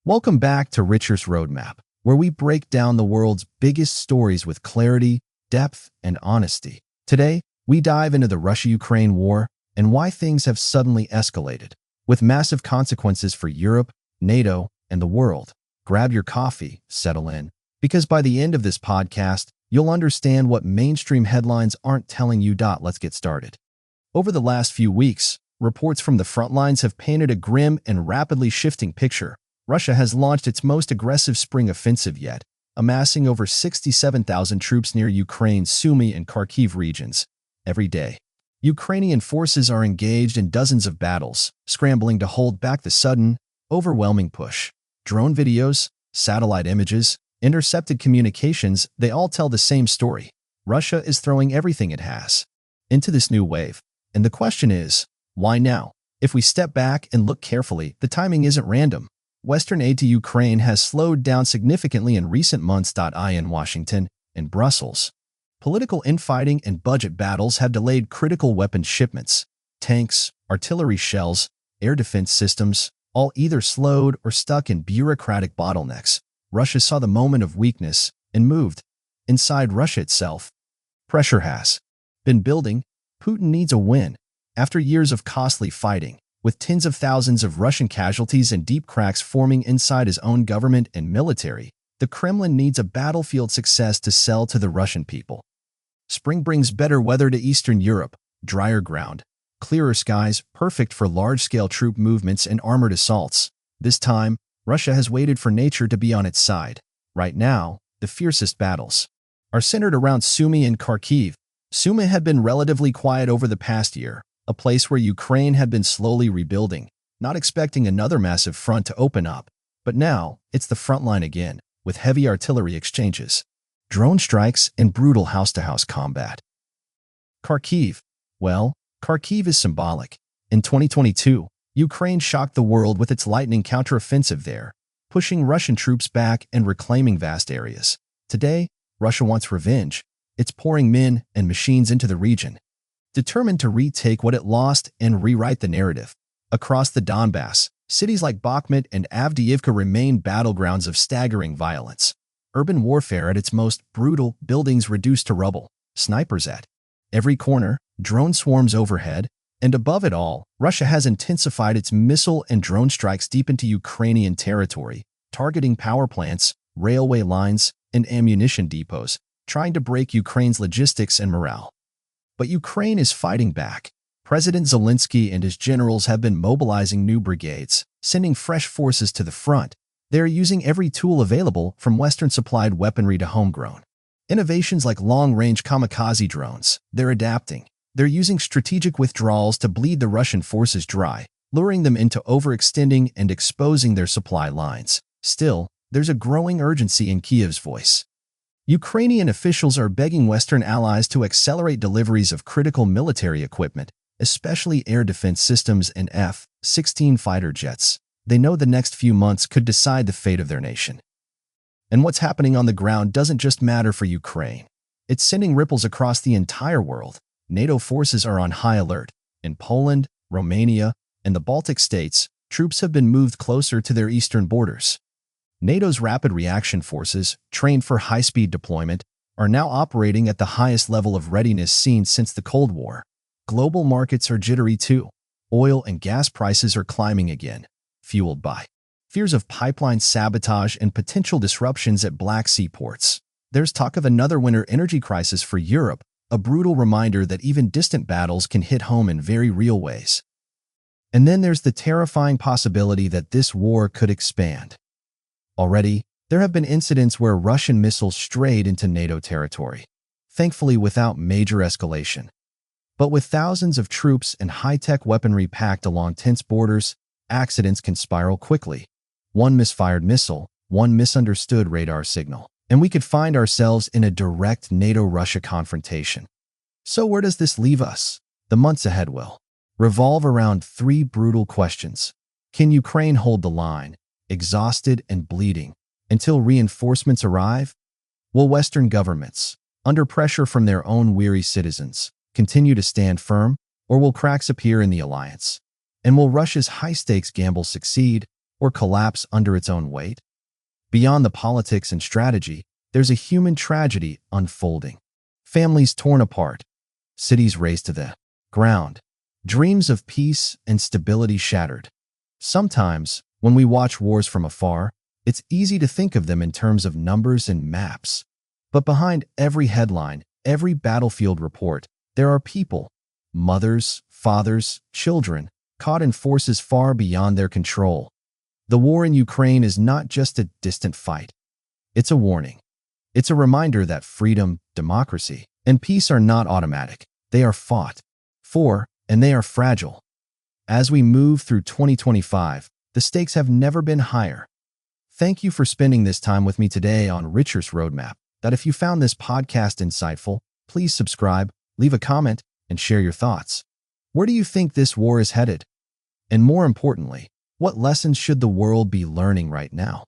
Welcome back to Richard's Roadmap, where we break down the world's biggest stories with clarity, depth, and honesty. Today, we dive into the Russia-Ukraine war and why things have suddenly escalated, with massive consequences for Europe, NATO, and the world. Grab your coffee, settle in, because by the end of this podcast, you'll understand what mainstream headlines aren't telling you. Let's get started. Over the last few weeks, reports from the front lines have painted a grim and rapidly shifting picture. Russia has launched its most aggressive spring offensive yet, amassing over 67,000 troops near Ukraine's Sumy and Kharkiv regions. Every day, Ukrainian forces are engaged in dozens of battles, scrambling to hold back the sudden, overwhelming push. Drone videos, satellite images, intercepted communications, they all tell the same story. Russia is throwing everything it has into this new wave. And the question is, why now? If we step back and look carefully, the timing isn't random. Western aid to Ukraine has slowed down significantly in recent months. In Washington and Brussels, political infighting and budget battles have delayed critical weapons shipments. Tanks, artillery shells, air defense systems, all either slowed or stuck in bureaucratic bottlenecks. Russia saw the moment of weakness and moved. Inside Russia itself, pressure has been building. Putin needs a win. After years of costly fighting, with tens of thousands of Russian casualties and deep cracks forming inside his own government and military, the Kremlin needs a battlefield success to sell to the Russian people. Spring brings better weather to Eastern Europe, drier ground, clearer skies, perfect for large-scale troop movements and armored assaults. This time, Russia has waited for nature to be on its side. Right now, the fiercest battles are centered around Sumy and Kharkiv. Sumy had been relatively quiet over the past year, a place where Ukraine had been slowly rebuilding, not expecting another massive front to open up. But now, it's the front line again, with heavy artillery exchanges, drone strikes, and brutal house-to-house combat. Kharkiv. Well, Kharkiv is symbolic. In 2022, Ukraine shocked the world with its lightning counteroffensive there, pushing Russian troops back and reclaiming vast areas. Today, Russia wants revenge. It's pouring men and machines into the region, determined to retake what it lost and rewrite the narrative. Across the Donbass, cities like Bakhmut and Avdiivka remain battlegrounds of staggering violence. Urban warfare at its most brutal, buildings reduced to rubble, snipers at every corner, drone swarms overhead, and above it all, Russia has intensified its missile and drone strikes deep into Ukrainian territory, targeting power plants, railway lines, and ammunition depots, trying to break Ukraine's logistics and morale. But Ukraine is fighting back. President Zelensky and his generals have been mobilizing new brigades, sending fresh forces to the front. They are using every tool available, from Western-supplied weaponry to homegrown innovations like long-range kamikaze drones. They're adapting. They're using strategic withdrawals to bleed the Russian forces dry, luring them into overextending and exposing their supply lines. Still, there's a growing urgency in Kyiv's voice. Ukrainian officials are begging Western allies to accelerate deliveries of critical military equipment, especially air defense systems and F-16 fighter jets. They know the next few months could decide the fate of their nation. And what's happening on the ground doesn't just matter for Ukraine. It's sending ripples across the entire world. NATO forces are on high alert. In Poland, Romania, and the Baltic states, troops have been moved closer to their eastern borders. NATO's rapid reaction forces, trained for high-speed deployment, are now operating at the highest level of readiness seen since the Cold War. Global markets are jittery too. Oil and gas prices are climbing again, fueled by fears of pipeline sabotage and potential disruptions at Black Sea ports. There's talk of another winter energy crisis for Europe, a brutal reminder that even distant battles can hit home in very real ways. And then there's the terrifying possibility that this war could expand. Already, there have been incidents where Russian missiles strayed into NATO territory, thankfully without major escalation. But with thousands of troops and high-tech weaponry packed along tense borders, accidents can spiral quickly. One misfired missile, one misunderstood radar signal, and we could find ourselves in a direct NATO-Russia confrontation. So where does this leave us? The months ahead will revolve around three brutal questions. Can Ukraine hold the line, exhausted and bleeding, until reinforcements arrive? Will Western governments, under pressure from their own weary citizens, continue to stand firm, or will cracks appear in the alliance? And will Russia's high-stakes gamble succeed, or collapse under its own weight? Beyond the politics and strategy, there's a human tragedy unfolding. Families torn apart, cities razed to the ground, dreams of peace and stability shattered. Sometimes, when we watch wars from afar, it's easy to think of them in terms of numbers and maps. But behind every headline, every battlefield report, there are people, mothers, fathers, children, caught in forces far beyond their control. The war in Ukraine is not just a distant fight. It's a warning. It's a reminder that freedom, democracy, and peace are not automatic. They are fought for, and they are fragile. As we move through 2025, the stakes have never been higher. Thank you for spending this time with me today on Richard's Roadmap. That if you found this podcast insightful, please subscribe, leave a comment, and share your thoughts. Where do you think this war is headed? And more importantly, what lessons should the world be learning right now?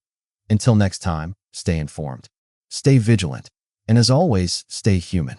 Until next time, stay informed, stay vigilant, and as always, stay human.